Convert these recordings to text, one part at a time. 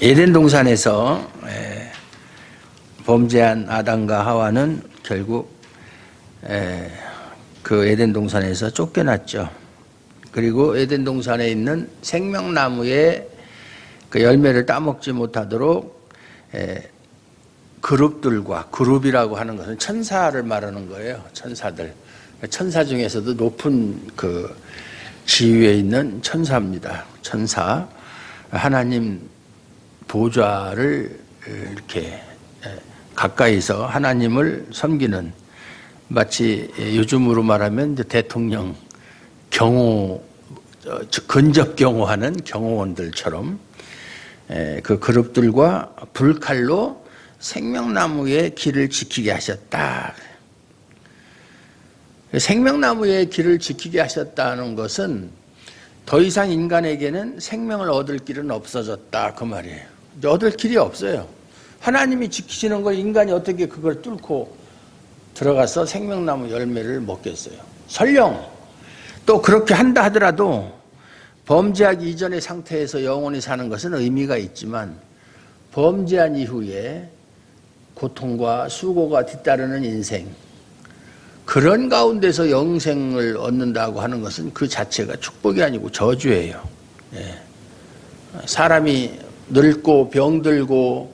에덴 동산에서 범죄한 아담과 하와는 결국 그 에덴 동산에서 쫓겨났죠. 그리고 에덴 동산에 있는 생명나무의 그 열매를 따먹지 못하도록 그룹들과, 그룹이라고 하는 것은 천사를 말하는 거예요. 천사들. 천사 중에서도 높은 그 지위에 있는 천사입니다. 천사. 하나님 보좌를 이렇게 가까이서 하나님을 섬기는, 마치 요즘으로 말하면 이제 대통령 경호, 근접 경호하는 경호원들처럼 그 그룹들과 불칼로 생명나무의 길을 지키게 하셨다. 생명나무의 길을 지키게 하셨다는 것은 더 이상 인간에게는 생명을 얻을 길은 없어졌다, 그 말이에요. 얻을 길이 없어요. 하나님이 지키시는 걸 인간이 어떻게 그걸 뚫고 들어가서 생명나무 열매를 먹겠어요. 설령 또 그렇게 한다 하더라도 범죄하기 이전의 상태에서 영원히 사는 것은 의미가 있지만, 범죄한 이후에 고통과 수고가 뒤따르는 인생, 그런 가운데서 영생을 얻는다고 하는 것은 그 자체가 축복이 아니고 저주예요. 사람이 늙고 병들고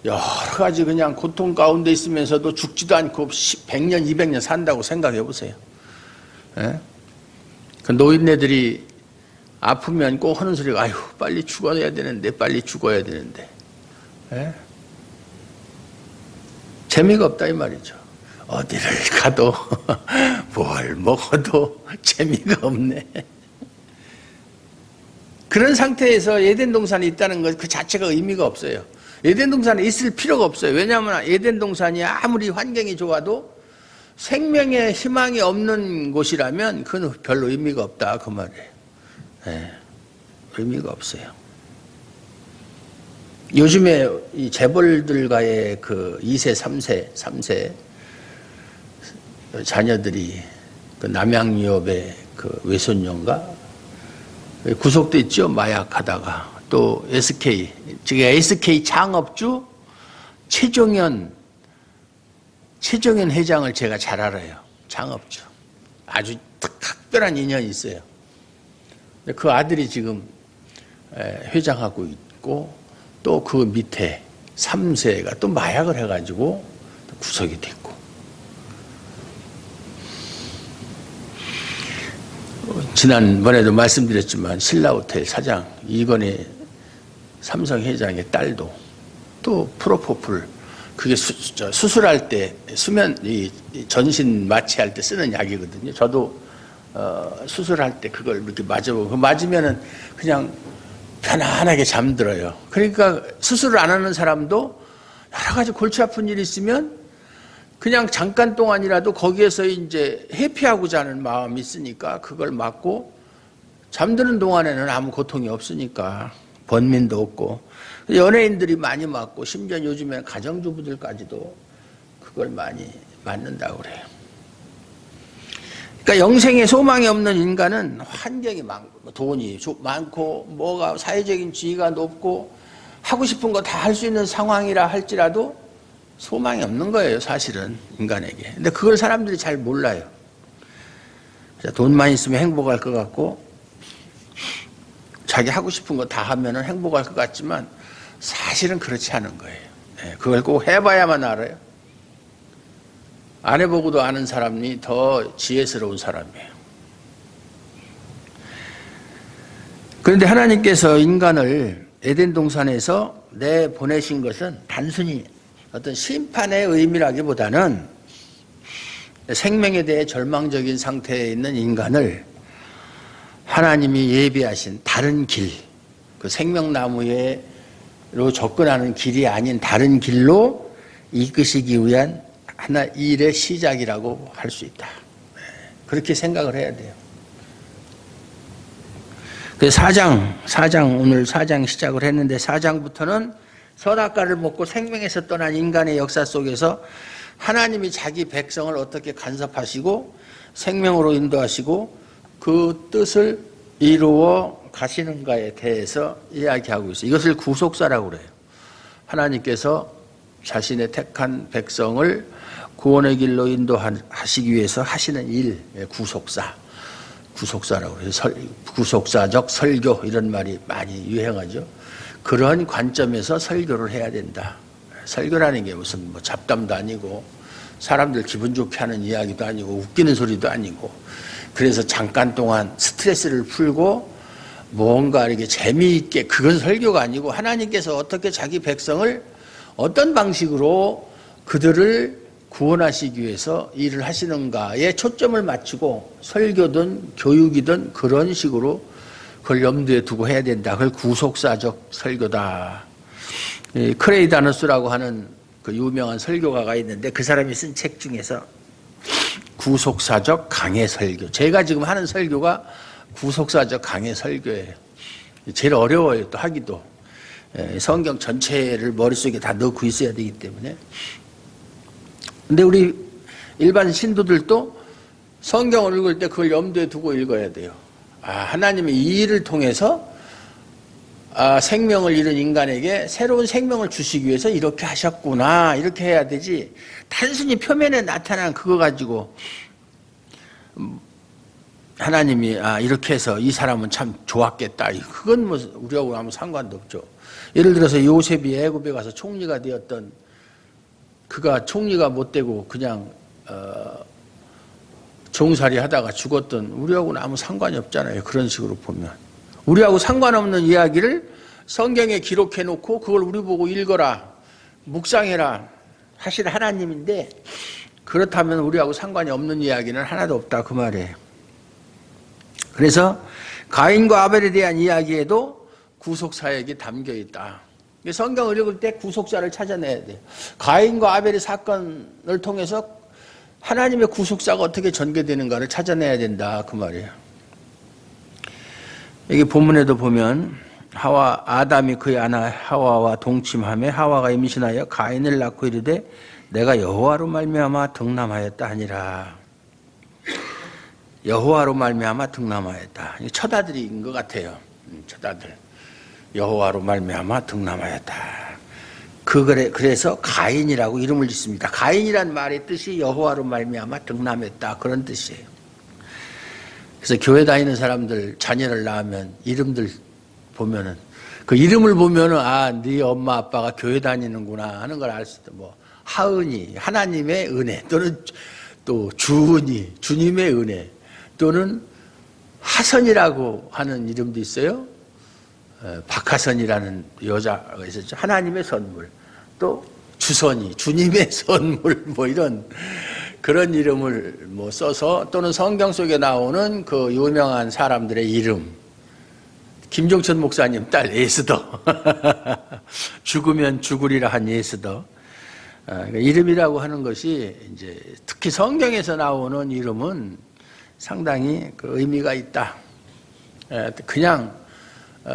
여러 가지 그냥 고통 가운데 있으면서도 죽지도 않고 100년, 200년 산다고 생각해 보세요. 그 노인네들이 아프면 꼭 하는 소리가, 아유, 빨리 죽어야 되는데, 빨리 죽어야 되는데. 재미가 없다 이 말이죠. 어디를 가도 뭘 먹어도 재미가 없네. 그런 상태에서 에덴 동산이 있다는 것 그 자체가 의미가 없어요. 에덴 동산에 있을 필요가 없어요. 왜냐하면 에덴 동산이 아무리 환경이 좋아도 생명의 희망이 없는 곳이라면 그건 별로 의미가 없다 그 말이에요. 의미가 없어요. 요즘에 이 재벌들과의 그 2세, 3세 자녀들이 그 남양유업의 그 외손녀인가 구속됐죠. 마약하다가. 또 SK, 즉 SK 창업주 최종현 회장을 제가 잘 알아요. 창업주. 아주 특별한 인연이 있어요. 그 아들이 지금 회장하고 있고, 또 그 밑에 3세가 또 마약을 해가지고 구속이 됐고. 지난번에도 말씀드렸지만 신라호텔 사장 이건희 삼성 회장의 딸도 또 프로포폴, 그게 수술할 때 수면 전신 마취할 때 쓰는 약이거든요. 저도 수술할 때 그걸 이렇게 맞아보고, 맞으면은 그냥 편안하게 잠들어요. 그러니까 수술을 안 하는 사람도 여러 가지 골치 아픈 일이 있으면 그냥 잠깐 동안이라도 거기에서 이제 회피하고자 하는 마음이 있으니까 그걸 맞고 잠드는 동안에는 아무 고통이 없으니까 번민도 없고, 연예인들이 많이 맞고 심지어 요즘에 가정주부들까지도 그걸 많이 맞는다고 그래요. 그러니까 영생에 소망이 없는 인간은 환경이 많고 돈이 많고 뭐가 사회적인 지위가 높고 하고 싶은 거 다 할 수 있는 상황이라 할지라도 소망이 없는 거예요, 사실은 인간에게. 근데 그걸 사람들이 잘 몰라요. 돈만 있으면 행복할 것 같고 자기 하고 싶은 거 다 하면 행복할 것 같지만 사실은 그렇지 않은 거예요. 그걸 꼭 해봐야만 알아요. 안 해보고도 아는 사람이 더 지혜스러운 사람이에요. 그런데 하나님께서 인간을 에덴 동산에서 내보내신 것은 단순히 어떤 심판의 의미라기보다는 생명에 대해 절망적인 상태에 있는 인간을 하나님이 예비하신 다른 길, 그 생명나무로 접근하는 길이 아닌 다른 길로 이끄시기 위한 하나 일의 시작이라고 할 수 있다. 그렇게 생각을 해야 돼요. 그 4장, 오늘 4장 시작을 했는데 4장부터는 선악과를 먹고 생명에서 떠난 인간의 역사 속에서 하나님이 자기 백성을 어떻게 간섭하시고 생명으로 인도하시고 그 뜻을 이루어 가시는가에 대해서 이야기하고 있어요. 이것을 구속사라고 그래요. 하나님께서 자신의 택한 백성을 구원의 길로 인도하시기 위해서 하시는 일, 구속사라고 그래요. 구속사적 설교 이런 말이 많이 유행하죠. 그런 관점에서 설교를 해야 된다. 설교라는 게 무슨 뭐 잡담도 아니고 사람들 기분 좋게 하는 이야기도 아니고 웃기는 소리도 아니고, 그래서 잠깐 동안 스트레스를 풀고 뭔가 이렇게 재미있게, 그건 설교가 아니고 하나님께서 어떻게 자기 백성을 어떤 방식으로 그들을 구원하시기 위해서 일을 하시는가에 초점을 맞추고 설교든 교육이든 그런 식으로 그걸 염두에 두고 해야 된다. 그걸 구속사적 설교다. 크레이 다너스라고 하는 그 유명한 설교가가 있는데 그 사람이 쓴 책 중에서 구속사적 강해 설교. 제가 지금 하는 설교가 구속사적 강해 설교예요. 제일 어려워요, 또 하기도. 성경 전체를 머릿속에 다 넣고 있어야 되기 때문에. 근데 우리 일반 신도들도 성경을 읽을 때 그걸 염두에 두고 읽어야 돼요. 하나님이 이 일을 통해서 생명을 잃은 인간에게 새로운 생명을 주시기 위해서 이렇게 하셨구나, 이렇게 해야 되지, 단순히 표면에 나타난 그거 가지고 하나님이 이렇게 해서 이 사람은 참 좋았겠다, 그건 뭐 우리하고 아무 상관도 없죠. 예를 들어서 요셉이 애굽에 가서 총리가 되었던, 그가 총리가 못 되고 그냥 종살이 하다가 죽었던, 우리하고는 아무 상관이 없잖아요. 그런 식으로 보면 우리하고 상관없는 이야기를 성경에 기록해 놓고 그걸 우리 보고 읽어라, 묵상해라 하실 하나님인데, 그렇다면 우리하고 상관이 없는 이야기는 하나도 없다, 그 말이에요. 그래서 가인과 아벨에 대한 이야기에도 구속사역이 담겨 있다. 성경을 읽을 때 구속사를 찾아내야 돼요. 가인과 아벨의 사건을 통해서 하나님의 구속사가 어떻게 전개되는가를 찾아내야 된다, 그 말이에요. 여기 본문에도 보면 아담이 그의 아내 하와와 동침하며 하와가 임신하여 가인을 낳고 이르되 내가 여호와로 말미암아 득남하였다 하니라. 여호와로 말미암아 득남하였다. 첫 아들인 것 같아요. 첫 아들. 여호와로 말미암아 득남하였다. 그래서 가인이라고 이름을 짓습니다. 가인이란 말의 뜻이 여호와로 말미암아 득남했다, 그런 뜻이에요. 그래서 교회 다니는 사람들 자녀를 낳으면 이름들 보면은, 그 이름을 보면은 네 엄마 아빠가 교회 다니는구나 하는 걸 알 수 있다. 뭐 하은이, 하나님의 은혜, 또는 또 주은이, 주님의 은혜, 또는 하선이라고 하는 이름도 있어요. 박하선이라는 여자가 있었죠. 하나님의 선물. 또 주선이, 주님의 선물, 뭐 이런 그런 이름을 뭐 써서, 또는 성경 속에 나오는 그 유명한 사람들의 이름, 김종천 목사님 딸 에스더, 죽으면 죽으리라 한 에스더. 그러니까 이름이라고 하는 것이 이제 특히 성경에서 나오는 이름은 상당히 그 의미가 있다. 그냥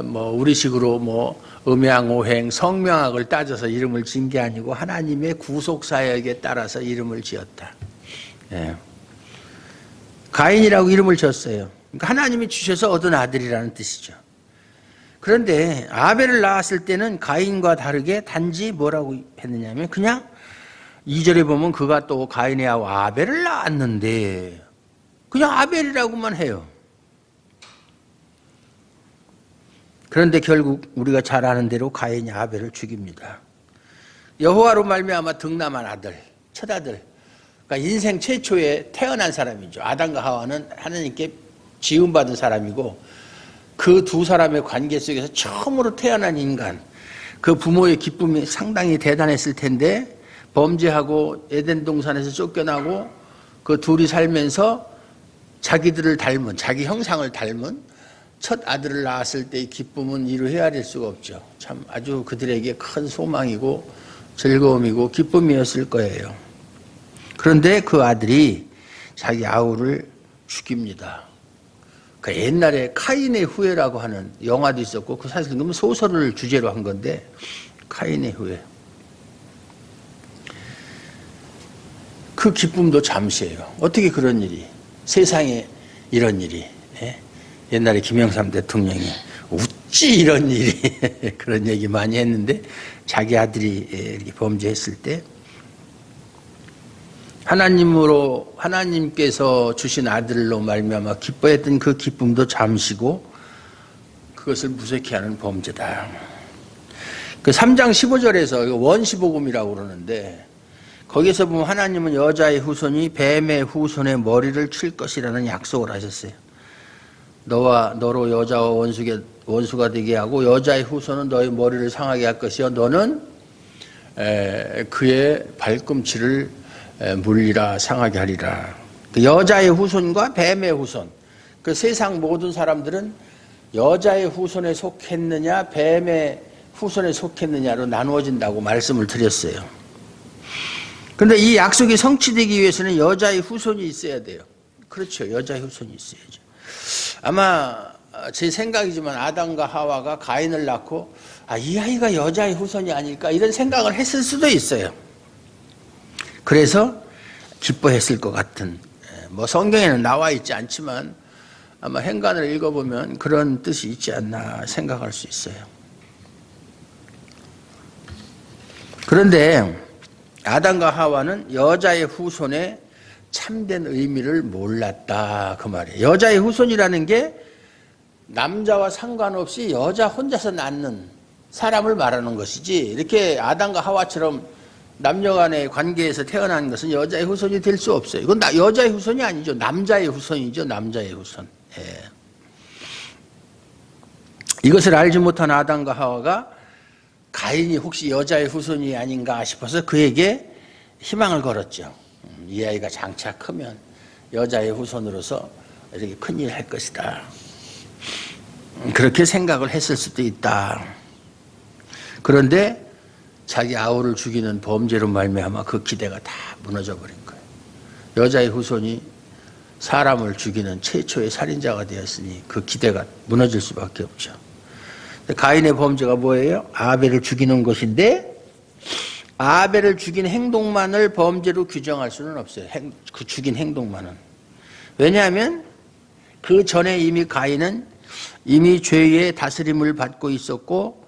뭐 우리식으로 뭐 음양오행, 성명학을 따져서 이름을 지은 게 아니고 하나님의 구속사역에 따라서 이름을 지었다. 가인이라고 이름을 졌어요. 그러니까 하나님이 주셔서 얻은 아들이라는 뜻이죠. 그런데 아벨을 낳았을 때는 가인과 다르게 단지 뭐라고 했느냐면, 그냥 2절에 보면 그가 또 가인의 아우 아벨을 낳았는데 그냥 아벨이라고만 해요. 그런데 결국 우리가 잘 아는 대로 가인이 아벨을 죽입니다. 여호와로 말미암아 득남한 아들, 첫 아들, 그러니까 인생 최초에 태어난 사람이죠. 아담과 하와는 하나님께 지음받은 사람이고, 그 두 사람의 관계 속에서 처음으로 태어난 인간, 그 부모의 기쁨이 상당히 대단했을 텐데, 범죄하고 에덴 동산에서 쫓겨나고 그 둘이 살면서 자기들을 닮은, 자기 형상을 닮은 첫 아들을 낳았을 때의 기쁨은 이루 헤아릴 수가 없죠. 참 아주 그들에게 큰 소망이고 즐거움이고 기쁨이었을 거예요. 그런데 그 아들이 자기 아우를 죽입니다. 그 옛날에 카인의 후예라고 하는 영화도 있었고, 그 사실 그건 소설을 주제로 한 건데, 카인의 후예. 그 기쁨도 잠시예요. 어떻게 그런 일이, 세상에 이런 일이. 옛날에 김영삼 대통령이 웃지 이런 일이 그런 얘기 많이 했는데 자기 아들이 이렇게 범죄했을 때 하나님께서 주신 아들로 말미암아 기뻐했던 그 기쁨도 잠시고 그것을 무색해 하는 범죄다. 그 3장 15절에서 원시복음이라고 그러는데 거기서 보면 하나님은 여자의 후손이 뱀의 후손의 머리를 칠 것이라는 약속을 하셨어요. 너로 여자와 원수가 되게 하고 여자의 후손은 너의 머리를 상하게 할 것이요 너는 그의 발꿈치를 물리라 상하게 하리라. 그 여자의 후손과 뱀의 후손, 그 세상 모든 사람들은 여자의 후손에 속했느냐 뱀의 후손에 속했느냐로 나누어진다고 말씀을 드렸어요. 그런데 이 약속이 성취되기 위해서는 여자의 후손이 있어야 돼요. 그렇죠. 여자의 후손이 있어야죠. 아마 제 생각이지만 아담과 하와가 가인을 낳고 이 아이가 여자의 후손이 아닐까 이런 생각을 했을 수도 있어요. 그래서 기뻐했을 것 같은, 뭐 성경에는 나와 있지 않지만 아마 행간을 읽어보면 그런 뜻이 있지 않나 생각할 수 있어요. 그런데 아담과 하와는 여자의 후손의 참된 의미를 몰랐다 그 말이에요. 여자의 후손이라는 게 남자와 상관없이 여자 혼자서 낳는 사람을 말하는 것이지 이렇게 아담과 하와처럼 남녀 간의 관계에서 태어난 것은 여자의 후손이 될 수 없어요. 이건 여자의 후손이 아니죠. 남자의 후손이죠. 남자의 후손. 예. 이것을 알지 못한 아담과 하와가 가인이 혹시 여자의 후손이 아닌가 싶어서 그에게 희망을 걸었죠. 이 아이가 장차 크면 여자의 후손으로서 이렇게 큰일 할 것이다. 그렇게 생각을 했을 수도 있다. 그런데 자기 아우를 죽이는 범죄로 말미암아 그 기대가 다 무너져 버린 거예요. 여자의 후손이 사람을 죽이는 최초의 살인자가 되었으니 그 기대가 무너질 수밖에 없죠. 가인의 범죄가 뭐예요? 아벨을 죽이는 것인데 아벨을 죽인 행동만을 범죄로 규정할 수는 없어요. 그 죽인 행동만은. 왜냐하면 그 전에 이미 가인은 이미 죄의 다스림을 받고 있었고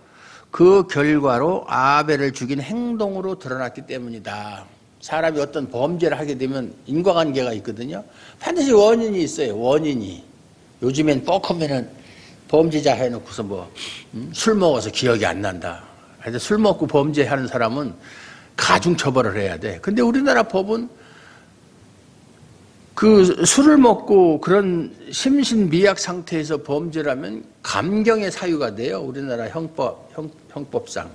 그 결과로 아벨을 죽인 행동으로 드러났기 때문이다. 사람이 어떤 범죄를 하게 되면 인과관계가 있거든요. 반드시 원인이 있어요. 원인이. 요즘엔 뻑하면은 범죄자 해놓고서 술 먹어서 기억이 안 난다. 그래서 술 먹고 범죄하는 사람은 가중처벌을 해야 돼. 근데 우리나라 법은 그 술을 먹고 그런 심신미약 상태에서 범죄를 하면 감경의 사유가 돼요. 우리나라 형법상.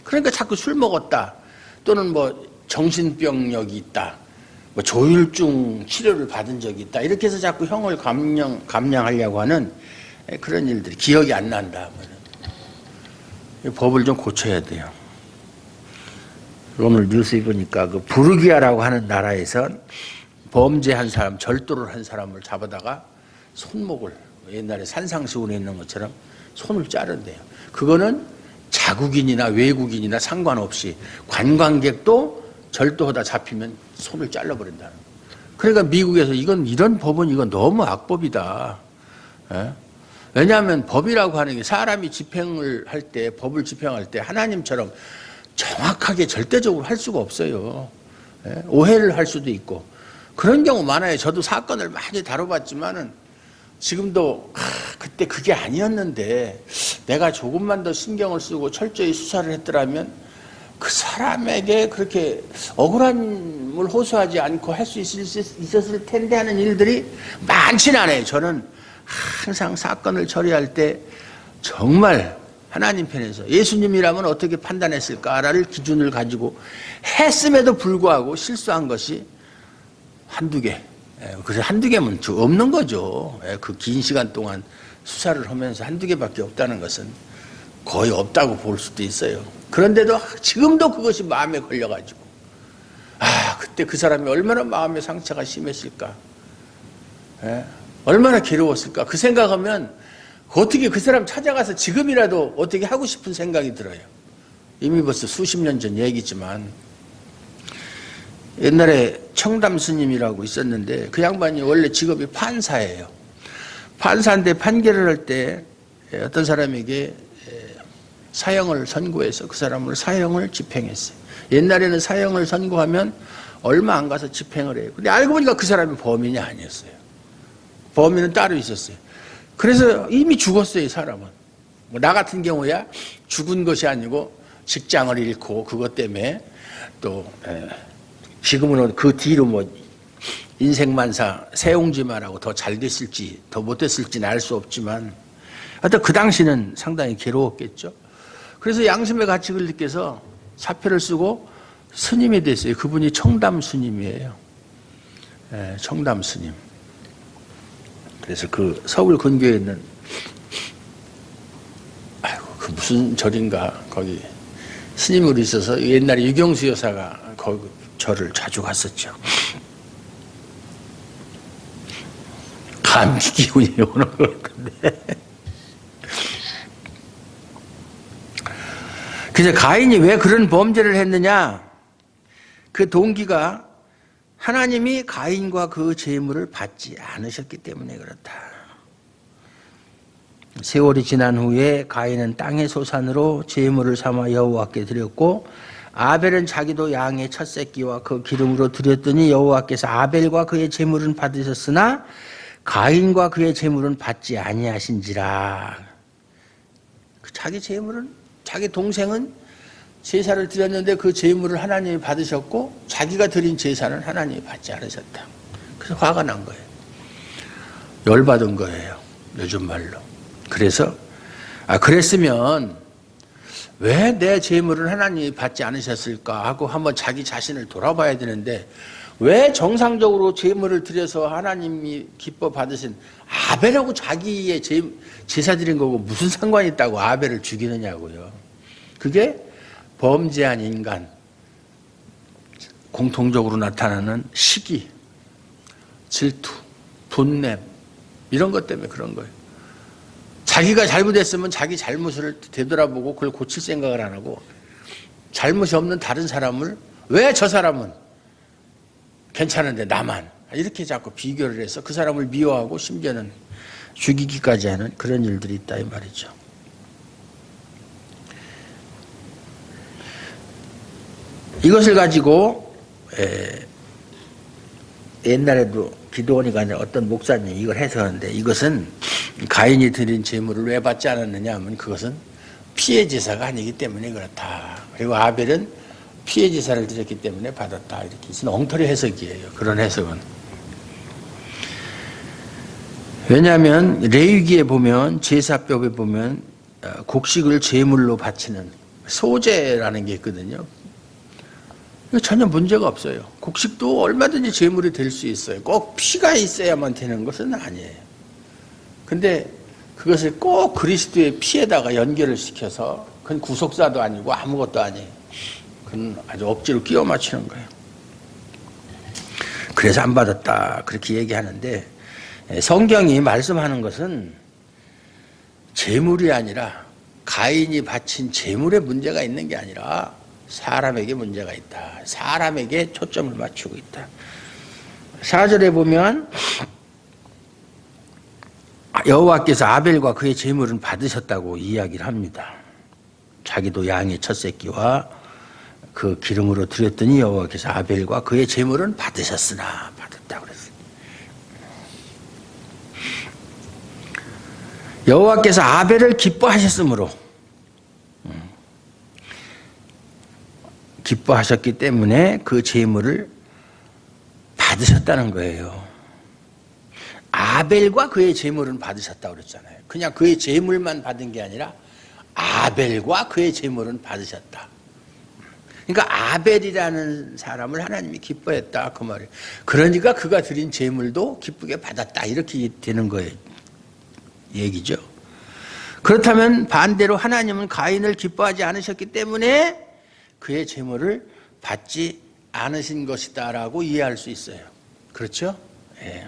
그러니까 자꾸 술 먹었다. 또는 뭐 정신병력이 있다. 뭐 조울증 치료를 받은 적이 있다. 이렇게 해서 자꾸 형을 감량하려고 하는 그런 일들이 기억이 안 난다. 법을 좀 고쳐야 돼요. 오늘 뉴스에 보니까 그 부르기아라고 하는 나라에서 범죄한 사람, 절도를 한 사람을 잡아다가 손목을 옛날에 산상수훈에 있는 것처럼 손을 자른대요. 그거는 자국인이나 외국인이나 상관없이 관광객도 절도하다 잡히면 손을 잘라버린다는 거예요. 그러니까 미국에서 이런 법은 이건 너무 악법이다. 예? 왜냐하면 법이라고 하는 게 사람이 집행을 할 때, 법을 집행할 때 하나님처럼 정확하게 절대적으로 할 수가 없어요. 예? 오해를 할 수도 있고. 그런 경우 많아요. 저도 사건을 많이 다뤄봤지만은 지금도 그때 그게 아니었는데 내가 조금만 더 신경을 쓰고 철저히 수사를 했더라면 그 사람에게 그렇게 억울함을 호소하지 않고 할 수 있었을 텐데 하는 일들이 많지는 않아요. 저는 항상 사건을 처리할 때 정말 하나님 편에서 예수님이라면 어떻게 판단했을까를 기준을 가지고 했음에도 불구하고 실수한 것이 한두 개. 그래서 한두 개면 없는 거죠. 그 긴 시간 동안 수사를 하면서 한두 개밖에 없다는 것은 거의 없다고 볼 수도 있어요. 그런데도 지금도 그것이 마음에 걸려가지고 그때 그 사람이 얼마나 마음의 상처가 심했을까. 얼마나 괴로웠을까. 그 생각하면 어떻게 그 사람 찾아가서 지금이라도 어떻게 하고 싶은 생각이 들어요. 이미 벌써 수십 년 전 얘기지만 옛날에 청담 스님이라고 있었는데 그 양반이 원래 직업이 판사예요. 판사인데 판결을 할 때 어떤 사람에게 사형을 선고해서 그 사람을 사형을 집행했어요. 옛날에는 사형을 선고하면 얼마 안 가서 집행을 해요. 근데 알고 보니까 그 사람이 범인이 아니었어요. 범인은 따로 있었어요. 그래서 이미 죽었어요, 이 사람은. 뭐 나 같은 경우야 죽은 것이 아니고 직장을 잃고 그것 때문에 또 지금은 그 뒤로 뭐 인생만사 세옹지마라고 더 잘 됐을지 더 못됐을지는 알 수 없지만 하여튼 그 당시는 상당히 괴로웠겠죠. 그래서 양심의 가책을 느껴서 사표를 쓰고 스님이 됐어요. 그분이 청담 스님이에요. 청담 스님. 그래서 그 서울 근교에 있는 그 무슨 절인가 거기 스님으로 있어서 옛날에 유경수 여사가 거기 절을 자주 갔었죠. 감기 기운이 오는 걸 건데. 그래서 가인이 왜 그런 범죄를 했느냐? 그 동기가 하나님이 가인과 그 재물을 받지 않으셨기 때문에 그렇다. 세월이 지난 후에 가인은 땅의 소산으로 재물을 삼아 여호와께 드렸고 아벨은 자기도 양의 첫 새끼와 그 기름으로 드렸더니 여호와께서 아벨과 그의 재물은 받으셨으나 가인과 그의 재물은 받지 아니하신지라. 자기 재물은 자기 동생은 제사를 드렸는데 그 제물을 하나님이 받으셨고 자기가 드린 제사는 하나님이 받지 않으셨다. 그래서 화가 난 거예요. 열받은 거예요. 요즘 말로. 그래서 그랬으면 왜 내 제물을 하나님이 받지 않으셨을까 하고 한번 자기 자신을 돌아봐야 되는데 왜 정상적으로 제물을 드려서 하나님이 기뻐 받으신 아벨하고 자기의 제사 드린 거고 무슨 상관이 있다고 아벨을 죽이느냐고요. 그게 범죄한 인간 공통적으로 나타나는 시기, 질투, 분냄 이런 것 때문에 그런 거예요. 자기가 잘못했으면 자기 잘못을 되돌아보고 그걸 고칠 생각을 안 하고 잘못이 없는 다른 사람을 왜 저 사람은 괜찮은데 나만 이렇게 자꾸 비교를 해서 그 사람을 미워하고 심지어는 죽이기까지 하는 그런 일들이 있다 이 말이죠. 이것을 가지고 옛날에도 기도원이가 아니라 어떤 목사님이 이걸 해석하는데 이것은 가인이 드린 제물을 왜 받지 않았느냐 하면 그것은 피해 제사가 아니기 때문에 그렇다. 그리고 아벨은 피해 제사를 드렸기 때문에 받았다. 이렇게 엉터리 해석이에요. 그런 해석은. 왜냐하면 레위기에 보면 제사법에 보면 곡식을 제물로 바치는 소제라는 게 있거든요. 전혀 문제가 없어요. 곡식도 얼마든지 제물이 될 수 있어요. 꼭 피가 있어야만 되는 것은 아니에요. 근데 그것을 꼭 그리스도의 피에다가 연결을 시켜서 그건 구속사도 아니고 아무것도 아니에요. 그건 아주 억지로 끼워 맞추는 거예요. 그래서 안 받았다 그렇게 얘기하는데 성경이 말씀하는 것은 제물이 아니라 가인이 바친 제물에 문제가 있는 게 아니라 사람에게 문제가 있다. 사람에게 초점을 맞추고 있다. 4절에 보면 여호와께서 아벨과 그의 제물은 받으셨다고 이야기를 합니다. 자기도 양의 첫 새끼와 그 기름으로 드렸더니 여호와께서 아벨과 그의 제물은 받으셨으나 받았다고 그랬어요. 여호와께서 아벨을 기뻐하셨으므로 기뻐하셨기 때문에 그 제물을 받으셨다는 거예요. 아벨과 그의 제물은 받으셨다고 그랬잖아요. 그냥 그의 제물만 받은 게 아니라 아벨과 그의 제물은 받으셨다. 그러니까 아벨이라는 사람을 하나님이 기뻐했다 그 말이에요. 그러니까 그가 드린 제물도 기쁘게 받았다 이렇게 되는 거예요. 얘기죠. 그렇다면 반대로 하나님은 가인을 기뻐하지 않으셨기 때문에 그의 제물을 받지 않으신 것이다라고 이해할 수 있어요. 그렇죠? 예.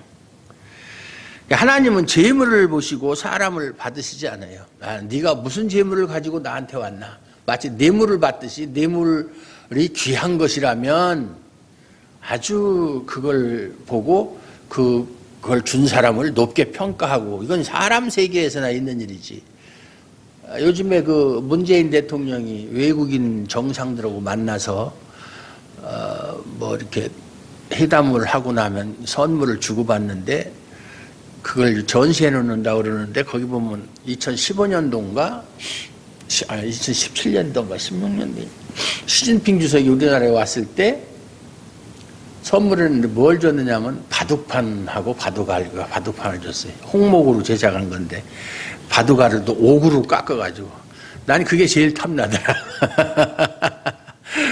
하나님은 제물을 보시고 사람을 받으시지 않아요. 네가 무슨 제물을 가지고 나한테 왔나? 마치 뇌물을 받듯이 뇌물이 귀한 것이라면 아주 그걸 보고 그걸 준 사람을 높게 평가하고 이건 사람 세계에서나 있는 일이지. 요즘에 그 문재인 대통령이 외국인 정상들하고 만나서 뭐 이렇게 회담을 하고 나면 선물을 주고받는데 그걸 전시해 놓는다고 그러는데 거기 보면 2015년도인가 2017년도인가 16년도 시진핑 주석이 우리나라에 왔을 때 선물은 뭘 줬느냐면 바둑판하고 바둑판을 줬어요. 홍목으로 제작한 건데 바둑알을 또 옥으로 깎아가지고 난 그게 제일 탐나더라.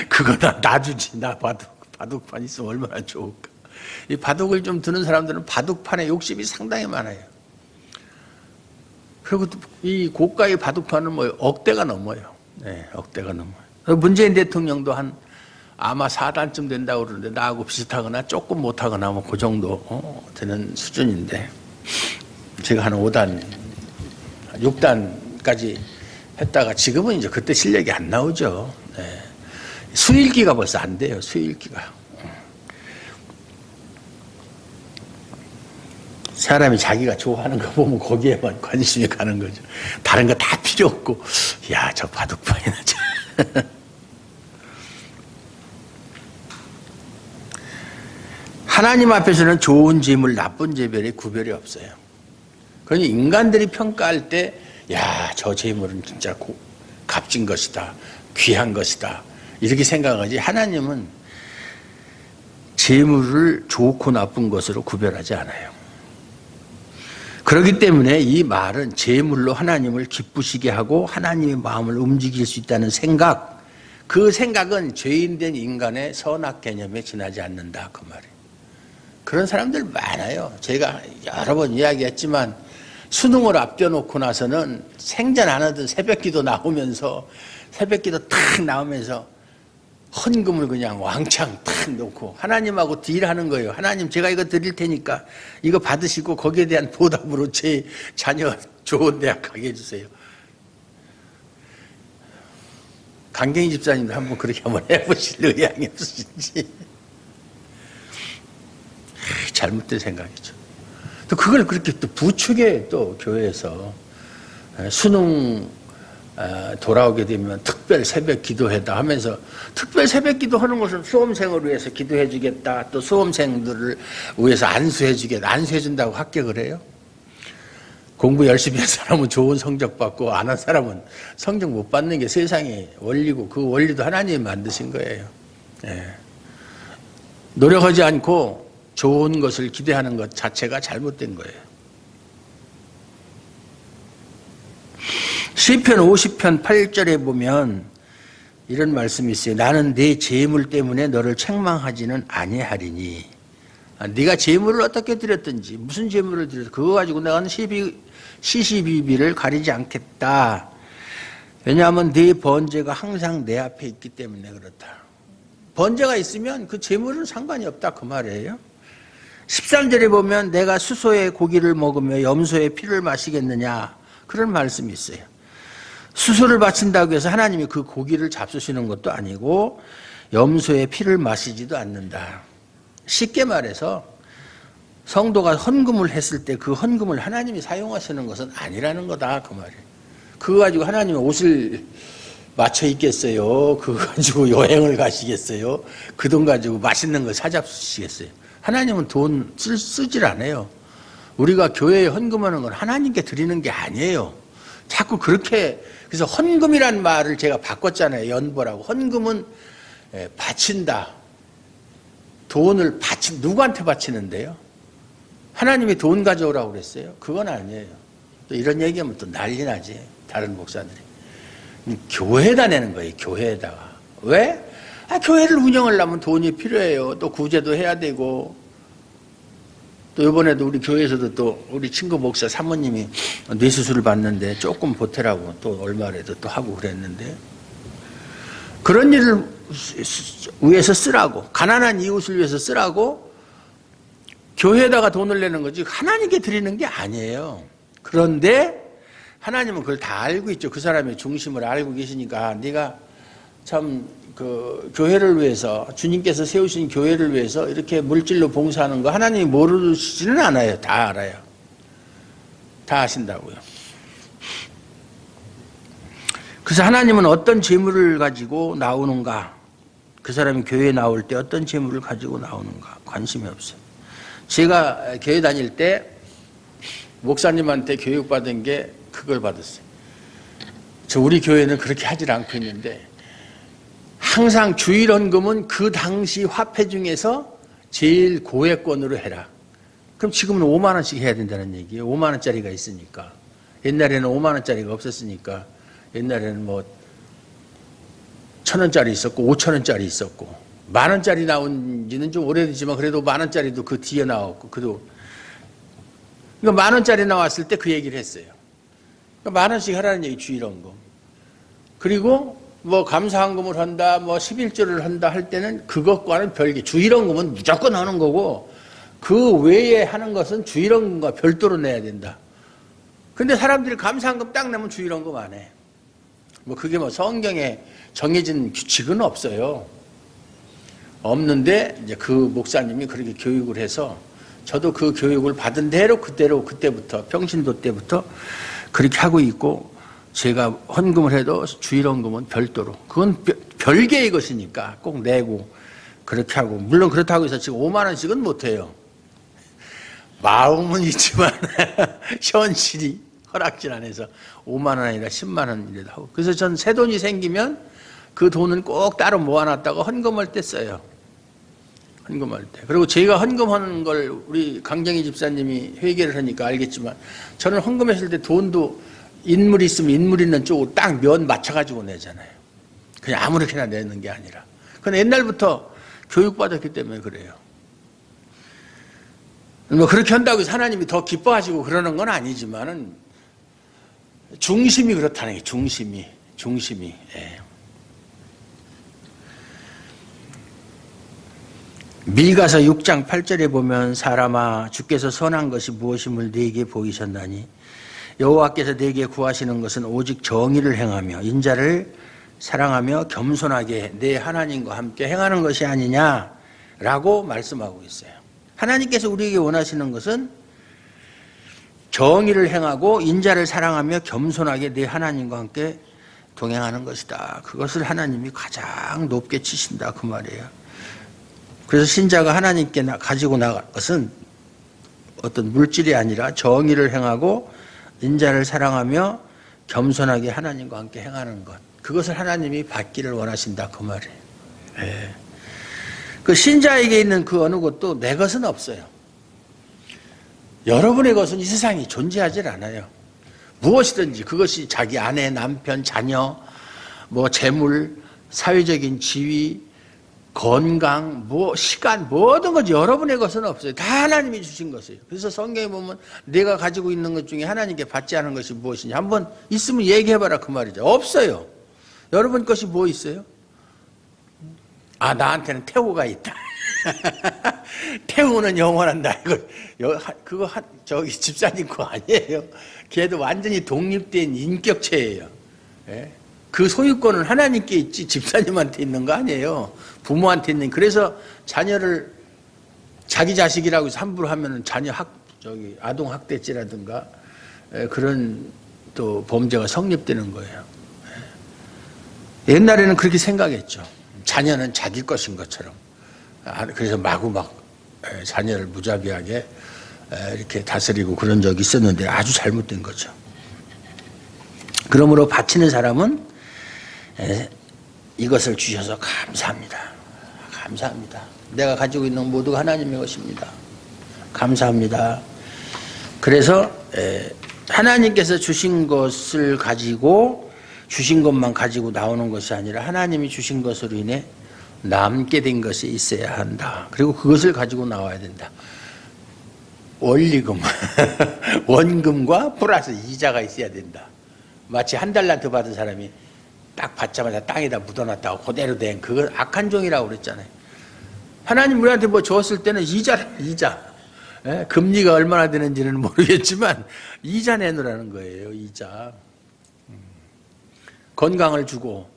그거 나 주지. 나 바둑판 있으면 얼마나 좋을까. 이 바둑을 좀 드는 사람들은 바둑판에 욕심이 상당히 많아요. 그리고 이 고가의 바둑판은 뭐 억대가 넘어요. 네, 억대가 넘어요. 문재인 대통령도 아마 4단쯤 된다고 그러는데 나하고 비슷하거나 조금 못하거나 뭐 그 정도 되는 수준인데 제가 한 5단, 6단까지 했다가 지금은 이제 그때 실력이 안 나오죠. 네. 수일기가 벌써 안 돼요. 수일기가. 사람이 자기가 좋아하는 거 보면 거기에만 관심이 가는 거죠. 다른 거 다 필요 없고 야, 저 바둑판이나 하나님 앞에서는 좋은 재물, 나쁜 재물의 구별이 없어요. 그러니 인간들이 평가할 때, 야, 저 재물은 진짜 값진 것이다, 귀한 것이다, 이렇게 생각하지, 하나님은 재물을 좋고 나쁜 것으로 구별하지 않아요. 그렇기 때문에 이 말은 재물로 하나님을 기쁘시게 하고 하나님의 마음을 움직일 수 있다는 생각, 그 생각은 죄인된 인간의 선악 개념에 지나지 않는다, 그 말이에요. 그런 사람들 많아요. 제가 여러 번 이야기했지만 수능을 앞둬놓고 나서는 생전 안 하던 새벽기도 나오면서 새벽기도 탁 나오면서 헌금을 그냥 왕창 탁 놓고 하나님하고 딜하는 거예요. 하나님, 제가 이거 드릴 테니까 이거 받으시고 거기에 대한 보답으로 제 자녀 좋은 대학 가게 해주세요. 강경희 집사님도 한번 그렇게 한번 해보실 의향이 없으신지. 잘못된 생각이죠. 또 그걸 그렇게 또 부추게 또 교회에서 수능 돌아오게 되면 특별 새벽 기도회다 하면서 특별 새벽 기도하는 것은 수험생을 위해서 기도해 주겠다, 또 수험생들을 위해서 안수해 주겠다, 안수해 준다고 합격을 해요. 공부 열심히 한 사람은 좋은 성적 받고 안 한 사람은 성적 못 받는 게 세상의 원리고 그 원리도 하나님이 만드신 거예요. 예. 노력하지 않고 좋은 것을 기대하는 것 자체가 잘못된 거예요. 시편 50편 8절에 보면 이런 말씀이 있어요. 나는 내 재물 때문에 너를 책망하지는 아니하리니. 네가 재물을 어떻게 드렸든지 무슨 재물을 드렸든지 그거 가지고 나는 시시비비를 가리지 않겠다. 왜냐하면 네 번제가 항상 내 앞에 있기 때문에 그렇다. 번제가 있으면 그 재물은 상관이 없다, 그 말이에요. 13절에 보면 내가 수소의 고기를 먹으며 염소의 피를 마시겠느냐, 그런 말씀이 있어요. 수소를 바친다고 해서 하나님이 그 고기를 잡수시는 것도 아니고 염소의 피를 마시지도 않는다. 쉽게 말해서 성도가 헌금을 했을 때 그 헌금을 하나님이 사용하시는 것은 아니라는 거다, 그 말이에요. 그거 가지고 하나님이 옷을 맞춰 입겠어요? 그거 가지고 여행을 가시겠어요? 그 돈 가지고 맛있는 걸 사잡수시겠어요? 하나님은 돈 쓰질 않아요. 우리가 교회에 헌금하는 건 하나님께 드리는 게 아니에요. 자꾸 그렇게, 그래서 헌금이란 말을 제가 바꿨잖아요. 연보라고. 헌금은 바친다. 돈을 누구한테 바치는데요? 하나님이 돈 가져오라고 그랬어요? 그건 아니에요. 또 이런 얘기하면 또 난리 나지, 다른 목사들이. 교회에다 내는 거예요, 교회에다가. 왜? 교회를 운영하려면 돈이 필요해요. 또 구제도 해야 되고. 또 이번에도 우리 교회에서도 또 우리 친구 목사 사모님이 뇌수술을 받는데 조금 보태라고 또 얼마라도 또 하고 그랬는데, 그런 일을 위해서 쓰라고, 가난한 이웃을 위해서 쓰라고 교회에다가 돈을 내는 거지 하나님께 드리는 게 아니에요. 그런데 하나님은 그걸 다 알고 있죠. 그 사람의 중심을 알고 계시니까 네가 참 그 교회를 위해서, 주님께서 세우신 교회를 위해서 이렇게 물질로 봉사하는 거 하나님이 모르시지는 않아요. 다 알아요. 다 아신다고요. 그래서 하나님은 어떤 재물을 가지고 나오는가, 그 사람이 교회에 나올 때 어떤 재물을 가지고 나오는가 관심이 없어요. 제가 교회 다닐 때 목사님한테 교육받은 게 그걸 받았어요. 우리 교회는 그렇게 하질 않고 있는데 항상 주일헌금은 그 당시 화폐 중에서 제일 고액권으로 해라. 그럼 지금은 5만 원씩 해야 된다는 얘기예요. 5만 원짜리가 있으니까. 옛날에는 5만 원짜리가 없었으니까 옛날에는 뭐 1,000원짜리 있었고 5,000원짜리 있었고 만 원짜리 나온 지는 좀 오래되지만 그래도 만 원짜리도 그 뒤에 나왔고 그러니까 만 원짜리 나왔을 때 그 얘기를 했어요. 그러니까 만 원씩 하라는 얘기 주일헌금. 그리고 뭐 감사헌금을 한다, 뭐 11조를 한다 할 때는 그것과는 별개. 주일헌금은 무조건 하는 거고 그 외에 하는 것은 주일헌금과 별도로 내야 된다. 근데 사람들이 감사헌금 딱 내면 주일헌금 안 해. 뭐 그게 뭐 성경에 정해진 규칙은 없어요. 없는데 이제 그 목사님이 그렇게 교육을 해서 저도 그 교육을 받은 대로 그때부터 평신도 때부터 그렇게 하고 있고 제가 헌금을 해도 주일헌금은 별도로 그건 별개의 것이니까 꼭 내고 그렇게 하고 물론 그렇다고 해서 지금 5만 원씩은 못해요. 마음은 있지만 현실이 허락질 안 해서 5만 원 아니라 10만 원이라도 하고 그래서 전 새 돈이 생기면 그 돈은 꼭 따로 모아놨다가 헌금할 때 써요. 헌금할 때. 그리고 제가 헌금하는 걸 우리 강정희 집사님이 회개를 하니까 알겠지만 저는 헌금했을 때 돈도 인물 있으면 인물 있는 쪽으로 딱 면 맞춰가지고 내잖아요. 그냥 아무렇게나 내는 게 아니라. 그건 옛날부터 교육받았기 때문에 그래요. 뭐 그렇게 한다고 해서 하나님이 더 기뻐하시고 그러는 건 아니지만은 중심이 그렇다는 게 중심이. 예. 밀가서 6장 8절에 보면 사람아 주께서 선한 것이 무엇임을 네게 보이셨나니 여호와께서 네게 구하시는 것은 오직 정의를 행하며 인자를 사랑하며 겸손하게 내 하나님과 함께 행하는 것이 아니냐라고 말씀하고 있어요. 하나님께서 우리에게 원하시는 것은 정의를 행하고 인자를 사랑하며 겸손하게 내 하나님과 함께 동행하는 것이다. 그것을 하나님이 가장 높게 치신다 그 말이에요. 그래서 신자가 하나님께 가지고 나갈 것은 어떤 물질이 아니라 정의를 행하고 인자를 사랑하며 겸손하게 하나님과 함께 행하는 것. 그것을 하나님이 받기를 원하신다 그 말이에요. 네. 그 신자에게 있는 그 어느 것도 내 것은 없어요. 여러분의 것은 이 세상에 존재하질 않아요. 무엇이든지 그것이 자기 아내, 남편, 자녀, 뭐 재물, 사회적인 지위, 건강, 뭐 시간, 모든 것 여러분의 것은 없어요. 다 하나님이 주신 것이에요. 그래서 성경에 보면 내가 가지고 있는 것 중에 하나님께 받지 않은 것이 무엇이냐 한번 있으면 얘기해봐라 그 말이죠. 없어요. 여러분 것이 뭐 있어요? 아 나한테는 태우가 있다. 태우는 영원한다. 그거 저기 집사님 거 아니에요. 걔도 완전히 독립된 인격체예요. 예? 그 소유권은 하나님께 있지 집사님한테 있는 거 아니에요. 부모한테 있는. 그래서 자녀를 자기 자식이라고 해서 함부로 하면은 자녀 아동 학대죄라든가 그런 또 범죄가 성립되는 거예요. 옛날에는 그렇게 생각했죠. 자녀는 자기 것인 것처럼. 그래서 마구 자녀를 무자비하게 이렇게 다스리고 그런 적이 있었는데 아주 잘못된 거죠. 그러므로 바치는 사람은 이것을 주셔서 감사합니다. 감사합니다. 내가 가지고 있는 모두가 하나님의 것입니다. 감사합니다. 그래서 하나님께서 주신 것을 가지고 주신 것만 가지고 나오는 것이 아니라 하나님이 주신 것으로 인해 남게 된 것이 있어야 한다. 그리고 그것을 가지고 나와야 된다. 원리금, 원금과 플러스 이자가 있어야 된다. 마치 한 달란트 받은 사람이 딱 받자마자 땅에다 묻어놨다고 그대로 된 그걸 악한 종이라고 그랬잖아요. 하나님 우리한테 뭐 줬을 때는 이자. 예? 금리가 얼마나 되는지는 모르겠지만 이자 내놓으라는 거예요. 이자. 건강을 주고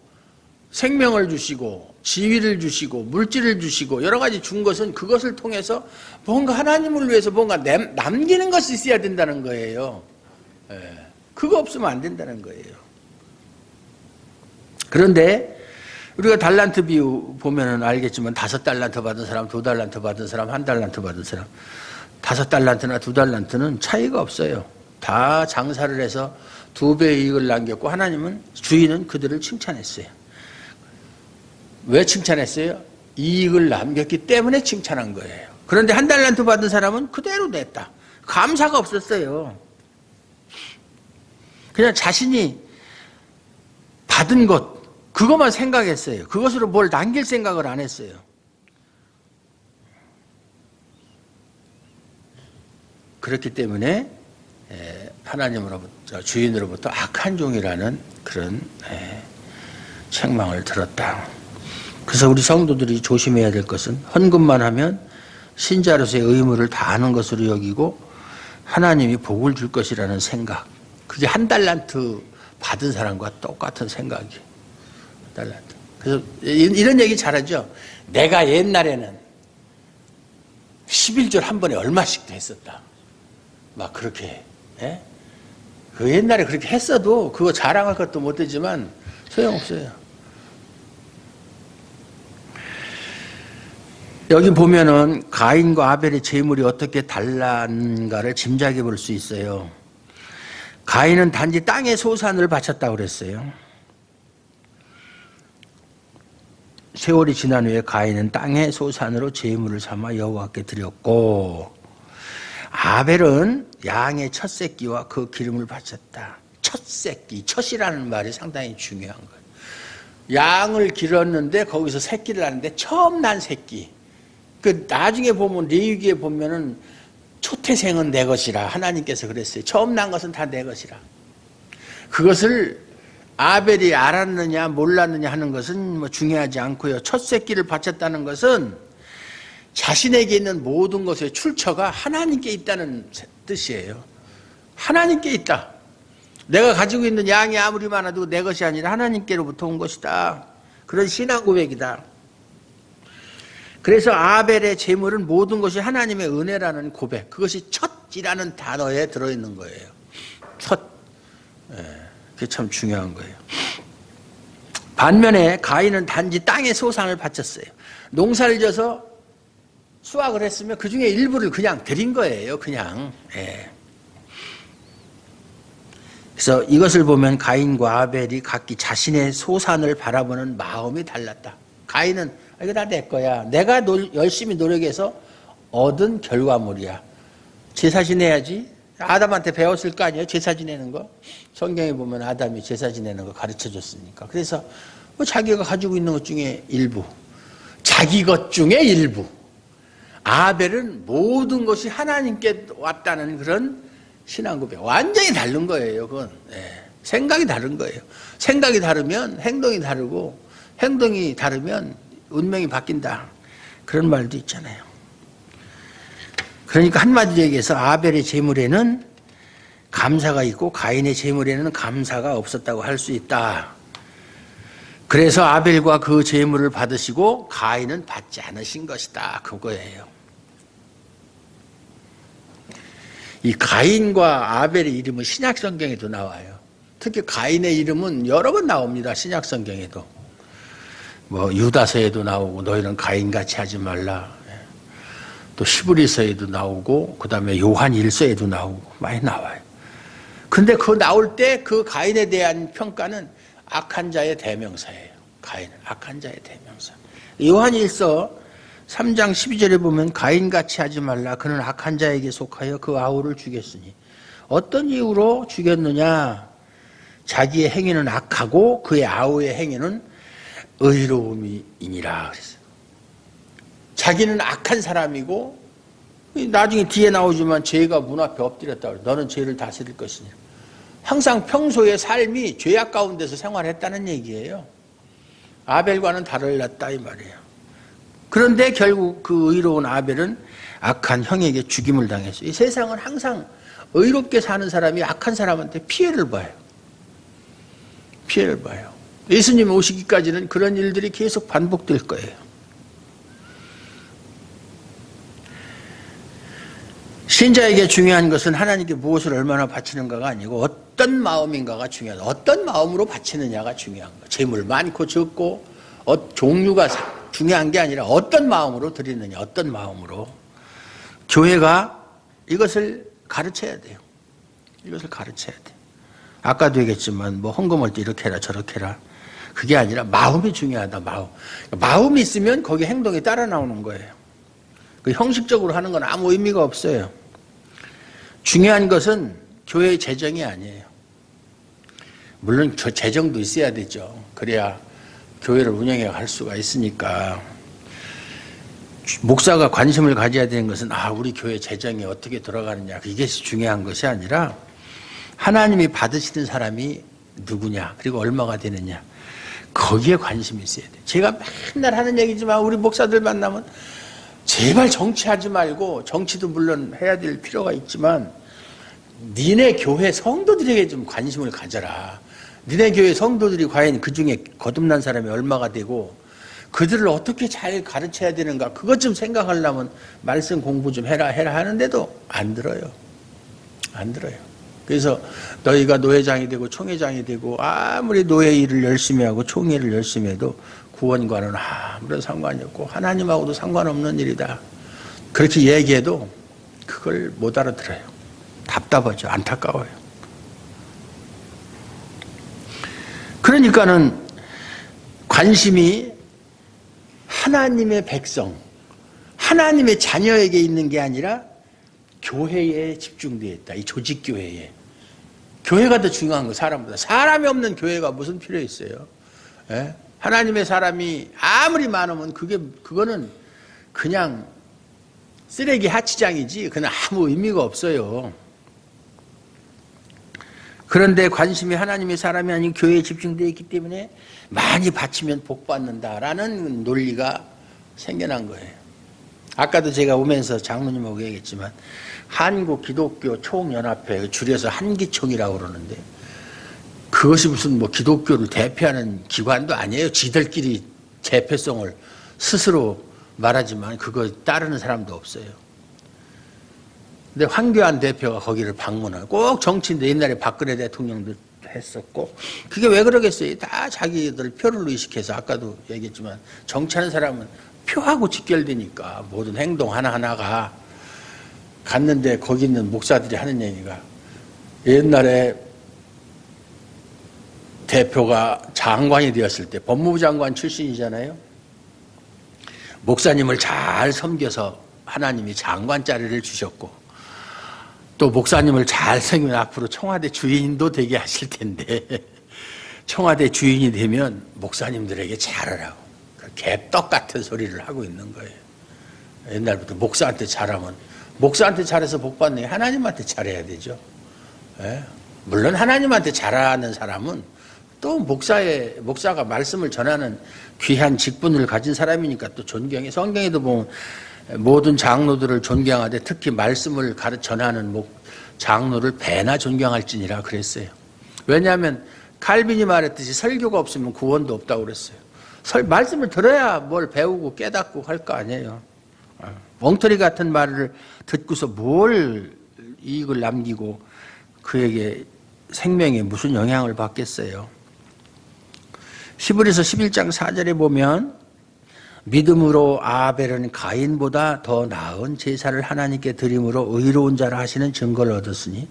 생명을 주시고 지위를 주시고 물질을 주시고 여러 가지 준 것은 그것을 통해서 뭔가 하나님을 위해서 뭔가 남기는 것이 있어야 된다는 거예요. 예. 그거 없으면 안 된다는 거예요. 그런데 우리가 달란트 비유 보면은 알겠지만 5달란트 받은 사람, 2달란트 받은 사람, 1달란트 받은 사람, 5달란트나 2달란트는 차이가 없어요. 다 장사를 해서 2배의 이익을 남겼고 하나님은 주인은 그들을 칭찬했어요. 왜 칭찬했어요? 이익을 남겼기 때문에 칭찬한 거예요. 그런데 1달란트 받은 사람은 그대로 냈다. 감사가 없었어요. 그냥 자신이 받은 것 그것만 생각했어요. 그것으로 뭘 남길 생각을 안 했어요. 그렇기 때문에 하나님으로부터 주인으로부터 악한 종이라는 그런 책망을 들었다. 그래서 우리 성도들이 조심해야 될 것은 헌금만 하면 신자로서의 의무를 다하는 것으로 여기고 하나님이 복을 줄 것이라는 생각. 그게 1달란트 받은 사람과 똑같은 생각이에요. 달란트. 그래서 이런 얘기 잘하죠. 내가 옛날에는 11절 한 번에 얼마씩도 했었다. 막 그렇게. 예? 그 옛날에 그렇게 했어도 그거 자랑할 것도 못 되지만 소용없어요. 여기 보면은 가인과 아벨의 재물이 어떻게 달랐는가를 짐작해 볼 수 있어요. 가인은 단지 땅의 소산을 바쳤다고 그랬어요. 세월이 지난 후에 가인은 땅의 소산으로 제물을 삼아 여호와께 드렸고 아벨은 양의 첫 새끼와 그 기름을 바쳤다. 첫 새끼, 첫이라는 말이 상당히 중요한 거예요. 양을 기르었는데 거기서 새끼를 낳는데 처음 난 새끼. 그 나중에 보면 레위기에 보면은 초태생은 내 것이라 하나님께서 그랬어요. 처음 난 것은 다 내 것이라. 그것을 아벨이 알았느냐 몰랐느냐 하는 것은 뭐 중요하지 않고요. 첫 새끼를 바쳤다는 것은 자신에게 있는 모든 것의 출처가 하나님께 있다는 뜻이에요. 하나님께 있다. 내가 가지고 있는 양이 아무리 많아도 내 것이 아니라 하나님께로부터 온 것이다. 그런 신앙 고백이다. 그래서 아벨의 재물은 모든 것이 하나님의 은혜라는 고백. 그것이 첫이라는 단어에 들어있는 거예요. 첫. 그게 참 중요한 거예요. 반면에 가인은 단지 땅의 소산을 바쳤어요. 농사를 져서 수확을 했으면 그 중에 일부를 그냥 드린 거예요. 그냥. 그래서 이것을 보면 가인과 아벨이 각기 자신의 소산을 바라보는 마음이 달랐다. 가인은 이거 다 내 거야. 내가 열심히 노력해서 얻은 결과물이야. 제사 지내야지. 아담한테 배웠을 거 아니에요? 제사 지내는 거. 성경에 보면 아담이 제사 지내는 거 가르쳐줬으니까. 그래서 뭐 자기가 가지고 있는 것 중에 일부. 자기 것 중에 일부. 아벨은 모든 것이 하나님께 왔다는 그런 신앙고백. 완전히 다른 거예요. 그건. 생각이 다른 거예요. 생각이 다르면 행동이 다르고 행동이 다르면 운명이 바뀐다. 그런 말도 있잖아요. 그러니까 한마디로 얘기해서 아벨의 재물에는 감사가 있고 가인의 재물에는 감사가 없었다고 할 수 있다. 그래서 아벨과 그 재물을 받으시고 가인은 받지 않으신 것이다. 그거예요. 이 가인과 아벨의 이름은 신약 성경에도 나와요. 특히 가인의 이름은 여러 번 나옵니다. 신약 성경에도. 뭐 유다서에도 나오고 너희는 가인같이 하지 말라. 또 히브리서에도 나오고 그 다음에 요한 1서에도 나오고 많이 나와요. 근데 그 나올 때 그 가인에 대한 평가는 악한 자의 대명사예요. 가인은 악한 자의 대명사. 요한 1서 3장 12절에 보면 가인같이 하지 말라. 그는 악한 자에게 속하여 그 아우를 죽였으니 어떤 이유로 죽였느냐. 자기의 행위는 악하고 그의 아우의 행위는 의로움이니라 그랬어요. 자기는 악한 사람이고 나중에 뒤에 나오지만 죄가 문 앞에 엎드렸다 그래. 너는 죄를 다스릴 것이냐. 항상 평소의 삶이 죄악 가운데서 생활했다는 얘기예요. 아벨과는 다르다 이 말이에요. 그런데 결국 그 의로운 아벨은 악한 형에게 죽임을 당했어요. 이 세상은 항상 의롭게 사는 사람이 악한 사람한테 피해를 봐요. 피해를 봐요. 예수님 오시기까지는 그런 일들이 계속 반복될 거예요. 신자에게 중요한 것은 하나님께 무엇을 얼마나 바치는가가 아니고 어떤 마음인가가 중요하다. 어떤 마음으로 바치느냐가 중요한 거예요. 재물 많고 적고 종류가 중요한 게 아니라 어떤 마음으로 드리느냐, 어떤 마음으로. 교회가 이것을 가르쳐야 돼요. 이것을 가르쳐야 돼요. 아까도 얘기했지만 뭐 헌금할 때 이렇게 해라 저렇게 해라. 그게 아니라 마음이 중요하다. 마음이 있으면 거기 행동이 따라 나오는 거예요. 그 형식적으로 하는 건 아무 의미가 없어요. 중요한 것은 교회의 재정이 아니에요. 물론 재정도 있어야 되죠. 그래야 교회를 운영해 갈 수가 있으니까. 목사가 관심을 가져야 되는 것은 우리 교회 재정이 어떻게 돌아가느냐, 이것이 중요한 것이 아니라 하나님이 받으시는 사람이 누구냐, 그리고 얼마가 되느냐, 거기에 관심이 있어야 돼요. 제가 맨날 하는 얘기지만 우리 목사들 만나면 제발 정치하지 말고, 정치도 물론 해야 될 필요가 있지만 니네 교회 성도들에게 좀 관심을 가져라. 니네 교회 성도들이 과연 그중에 거듭난 사람이 얼마가 되고 그들을 어떻게 잘 가르쳐야 되는가, 그것 좀 생각하려면 말씀 공부 좀 해라 하는데도 안 들어요. 안 들어요. 그래서 너희가 노회장이 되고 총회장이 되고 아무리 노회 일을 열심히 하고 총회를 열심히 해도 구원과는 아무런 상관이 없고 하나님하고도 상관없는 일이다. 그렇게 얘기해도 그걸 못 알아들어요. 답답하죠. 안타까워요. 그러니까는 관심이 하나님의 백성, 하나님의 자녀에게 있는 게 아니라 교회에 집중되어 있다. 이 조직교회에. 교회가 더 중요한 거, 사람보다. 사람이 없는 교회가 무슨 필요 있어요? 예? 하나님의 사람이 아무리 많으면 그거는 그냥 쓰레기 하치장이지, 그건 아무 의미가 없어요. 그런데 관심이 하나님의 사람이 아닌 교회에 집중되어 있기 때문에 많이 바치면 복 받는다라는 논리가 생겨난 거예요. 아까도 제가 오면서 장로님하고 얘기했지만 한국 기독교 총연합회, 줄여서 한기총이라고 그러는데 그것이 무슨 뭐 기독교를 대표하는 기관도 아니에요. 지들끼리 대표성을 스스로 말하지만 그거 따르는 사람도 없어요. 근데 황교안 대표가 거기를 방문하고, 꼭 정치인들, 옛날에 박근혜 대통령도 했었고, 그게 왜 그러겠어요? 다 자기들 표를 의식해서, 아까도 얘기했지만 정치하는 사람은 표하고 직결되니까 모든 행동 하나하나가. 갔는데 거기 있는 목사들이 하는 얘기가, 옛날에 대표가 장관이 되었을 때 법무부 장관 출신이잖아요. 목사님을 잘 섬겨서 하나님이 장관 자리를 주셨고, 또 목사님을 잘 섬기면 앞으로 청와대 주인도 되게 하실 텐데 청와대 주인이 되면 목사님들에게 잘하라고 개떡 같은 소리를 하고 있는 거예요. 옛날부터 목사한테 잘하면, 목사한테 잘해서 복 받는 게 하나님한테 잘해야 되죠. 예? 물론 하나님한테 잘하는 사람은 또 목사가 말씀을 전하는 귀한 직분을 가진 사람이니까 또 존경해. 성경에도 보면 모든 장로들을 존경하되 특히 말씀을 전하는 장로를 배나 존경할지니라 그랬어요. 왜냐하면 칼빈이 말했듯이 설교가 없으면 구원도 없다고 그랬어요. 말씀을 들어야 뭘 배우고 깨닫고 할 거 아니에요. 엉터리 같은 말을 듣고서 뭘 이익을 남기고 그에게 생명에 무슨 영향을 받겠어요. 히브리서 11장 4절에 보면 믿음으로 아벨은 가인보다 더 나은 제사를 하나님께 드림으로 의로운 자라 하시는 증거를 얻었으니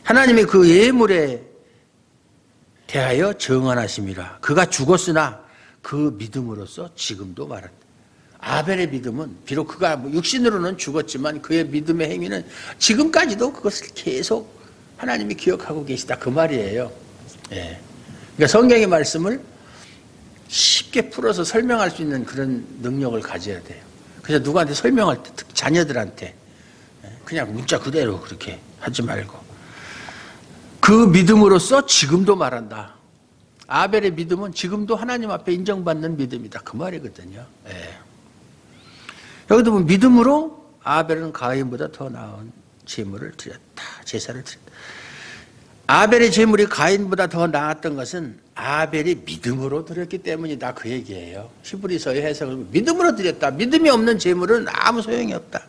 하나님이 그 예물에 대하여 정언하심이라. 그가 죽었으나 그 믿음으로써 지금도 말한다. 아벨의 믿음은 비록 그가 육신으로는 죽었지만 그의 믿음의 행위는 지금까지도 그것을 계속 하나님이 기억하고 계시다, 그 말이에요. 예. 그러니까 성경의 말씀을 쉽게 풀어서 설명할 수 있는 그런 능력을 가져야 돼요. 그래서 누구한테 설명할 때, 특히 자녀들한테 그냥 문자 그대로 그렇게 하지 말고 그 믿음으로써 지금도 말한다. 아벨의 믿음은 지금도 하나님 앞에 인정받는 믿음이다, 그 말이거든요. 예. 여기도 보면 믿음으로 아벨은 가인보다 더 나은 제물을 드렸다, 제사를 드렸다. 아벨의 제물이 가인보다 더 나았던 것은 아벨이 믿음으로 드렸기 때문이다, 그 얘기예요. 히브리서의 해석을 믿음으로 드렸다. 믿음이 없는 제물은 아무 소용이 없다.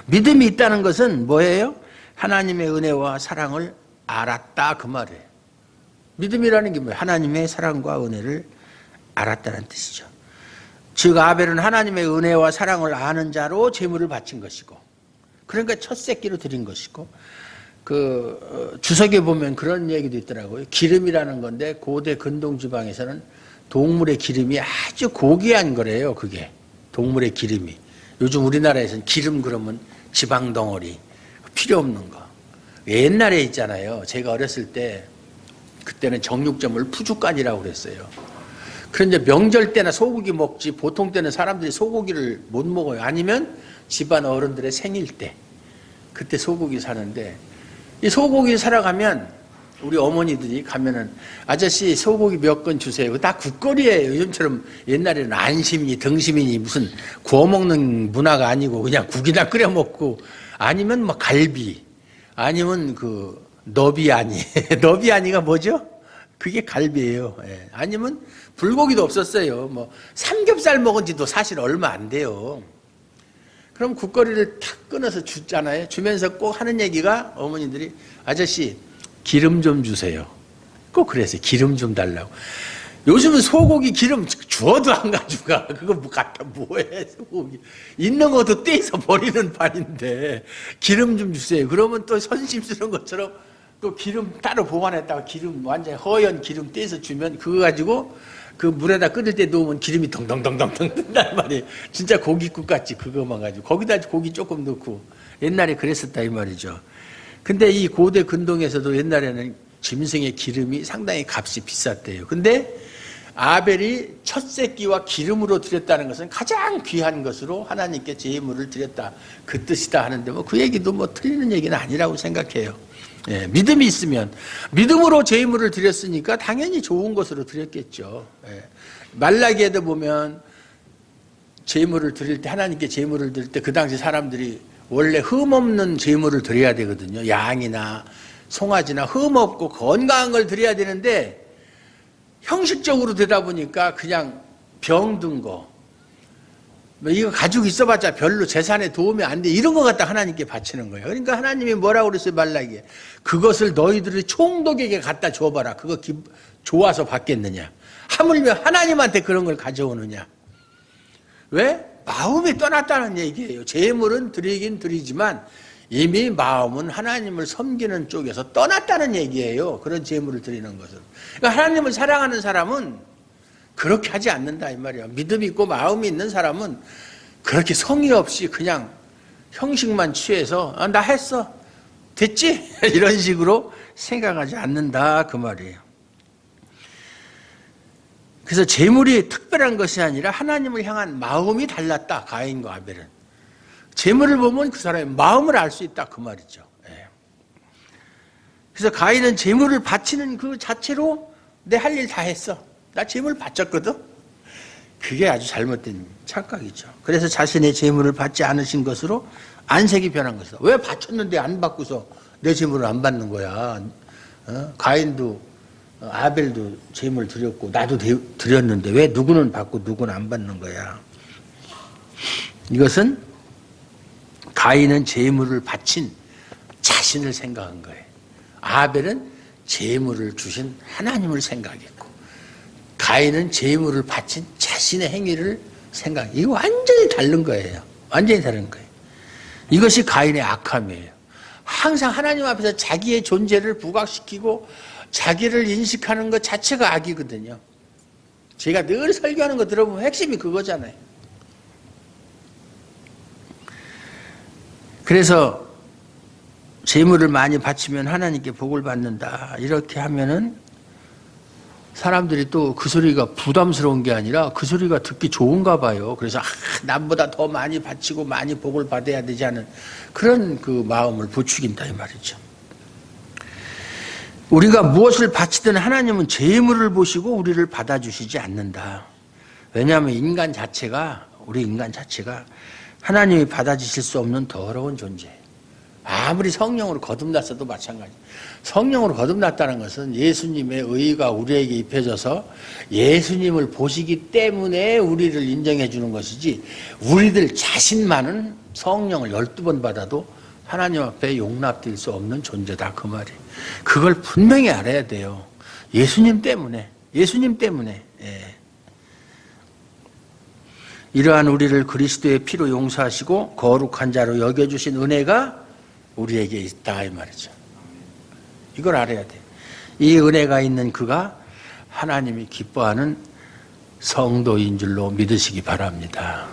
믿음이 있다는 것은 뭐예요? 하나님의 은혜와 사랑을 알았다 그 말이에요. 믿음이라는 게 뭐예요? 하나님의 사랑과 은혜를 알았다는 뜻이죠. 즉 아벨은 하나님의 은혜와 사랑을 아는 자로 제물을 바친 것이고, 그러니까 첫 새끼로 드린 것이고, 주석에 보면 그런 얘기도 있더라고요. 기름이라는 건데 고대 근동 지방에서는 동물의 기름이 아주 고귀한 거래요. 그게 동물의 기름이. 요즘 우리나라에서는 기름 그러면 지방 덩어리 필요 없는 거. 옛날에 있잖아요. 제가 어렸을 때 그때는 정육점을 푸주간이라고 그랬어요. 그런데 명절 때나 소고기 먹지, 보통 때는 사람들이 소고기를 못 먹어요. 아니면 집안 어른들의 생일 때 그때 소고기 사는데, 이 소고기 사러 가면 우리 어머니들이 가면은 아저씨 소고기 몇 건 주세요. 다 국거리예요. 요즘처럼 옛날에는 안심이 등심이니 무슨 구워 먹는 문화가 아니고 그냥 국이나 끓여 먹고, 아니면 뭐 갈비, 아니면 너비아니. 너비아니가 뭐죠? 그게 갈비예요. 예. 아니면 불고기도 없었어요. 뭐 삼겹살 먹은 지도 사실 얼마 안 돼요. 그럼 국거리를 탁 끊어서 주잖아요. 주면서 꼭 하는 얘기가, 어머니들이 아저씨 기름 좀 주세요. 꼭 그랬어요. 기름 좀 달라고. 요즘은 소고기 기름 주어도 안 가져가. 그거 뭐 갖다 뭐해, 소고기. 있는 것도 떼서 버리는 판인데 기름 좀 주세요. 그러면 또 선심스러운 것처럼 또 기름 따로 보관했다가 기름 완전히 허연 기름 떼서 주면 그거 가지고 그 물에다 끓일 때 놓으면 기름이 덩덩덩덩덩 뜬단 말이에요. 진짜 고깃국 같지, 그거만 가지고. 거기다 고기 조금 넣고. 옛날에 그랬었다 이 말이죠. 근데 이 고대 근동에서도 옛날에는 짐승의 기름이 상당히 값이 비쌌대요. 근데 아벨이 첫 새끼와 기름으로 드렸다는 것은 가장 귀한 것으로 하나님께 제물을 드렸다, 그 뜻이다 하는데, 뭐 그 얘기도 뭐 틀리는 얘기는 아니라고 생각해요. 예, 믿음이 있으면, 믿음으로 제물을 드렸으니까 당연히 좋은 것으로 드렸겠죠. 예. 말라기에도 보면 제물을 드릴 때, 하나님께 제물을 드릴 때 그 당시 사람들이 원래 흠 없는 제물을 드려야 되거든요. 양이나 송아지나 흠 없고 건강한 걸 드려야 되는데, 형식적으로 되다 보니까 그냥 병든 거, 뭐 이거 가지고 있어봤자 별로 재산에 도움이 안 돼, 이런 거 갖다 하나님께 바치는 거예요. 그러니까 하나님이 뭐라고 그랬어요, 말라기에? 그것을 너희들이 총독에게 갖다 줘봐라. 그거 좋아서 받겠느냐? 하물며 하나님한테 그런 걸 가져오느냐? 왜? 마음이 떠났다는 얘기예요. 제물은 드리긴 드리지만 이미 마음은 하나님을 섬기는 쪽에서 떠났다는 얘기예요. 그런 제물을 드리는 것은. 그러니까 하나님을 사랑하는 사람은 그렇게 하지 않는다 이 말이야. 믿음이 있고 마음이 있는 사람은 그렇게 성의 없이 그냥 형식만 취해서 나 했어, 됐지? 이런 식으로 생각하지 않는다 그 말이에요. 그래서 제물이 특별한 것이 아니라 하나님을 향한 마음이 달랐다, 가인과 아벨은. 제물을 보면 그 사람의 마음을 알 수 있다 그 말이죠. 그래서 가인은 제물을 바치는 그 자체로 내 할 일 다 했어, 나 제물 바쳤거든. 그게 아주 잘못된 착각이죠. 그래서 자신의 제물을 받지 않으신 것으로 안색이 변한 것이다. 왜 바쳤는데 안 받고서 내 제물을 안 받는 거야? 가인도 아벨도 제물 드렸고 나도 드렸는데 왜 누구는 받고 누구는 안 받는 거야? 이것은 가인은 제물을 바친 자신을 생각한 거예요. 아벨은 제물을 주신 하나님을 생각했고, 가인은 제물을 바친 자신의 행위를 생각. 이거 완전히 다른 거예요. 완전히 다른 거예요. 이것이 가인의 악함이에요. 항상 하나님 앞에서 자기의 존재를 부각시키고 자기를 인식하는 것 자체가 악이거든요. 제가 늘 설교하는 거 들어보면 핵심이 그거잖아요. 그래서 제물을 많이 바치면 하나님께 복을 받는다, 이렇게 하면은 사람들이 또 그 소리가 부담스러운 게 아니라 그 소리가 듣기 좋은가 봐요. 그래서 남보다 더 많이 바치고 많이 복을 받아야 되지 않은 그런 그 마음을 부추긴다 이 말이죠. 우리가 무엇을 바치든 하나님은 제물을 보시고 우리를 받아주시지 않는다. 왜냐하면 우리 인간 자체가 하나님이 받아주실 수 없는 더러운 존재예요. 아무리 성령으로 거듭났어도 마찬가지. 성령으로 거듭났다는 것은 예수님의 의가 우리에게 입혀져서 예수님을 보시기 때문에 우리를 인정해 주는 것이지, 우리들 자신만은 성령을 12번 받아도 하나님 앞에 용납될 수 없는 존재다 그 말이. 그걸 분명히 알아야 돼요. 예수님 때문에. 예. 이러한 우리를 그리스도의 피로 용서하시고 거룩한 자로 여겨주신 은혜가 우리에게 있다 이 말이죠. 이걸 알아야 돼요. 이 은혜가 있는 그가 하나님이 기뻐하는 성도인 줄로 믿으시기 바랍니다.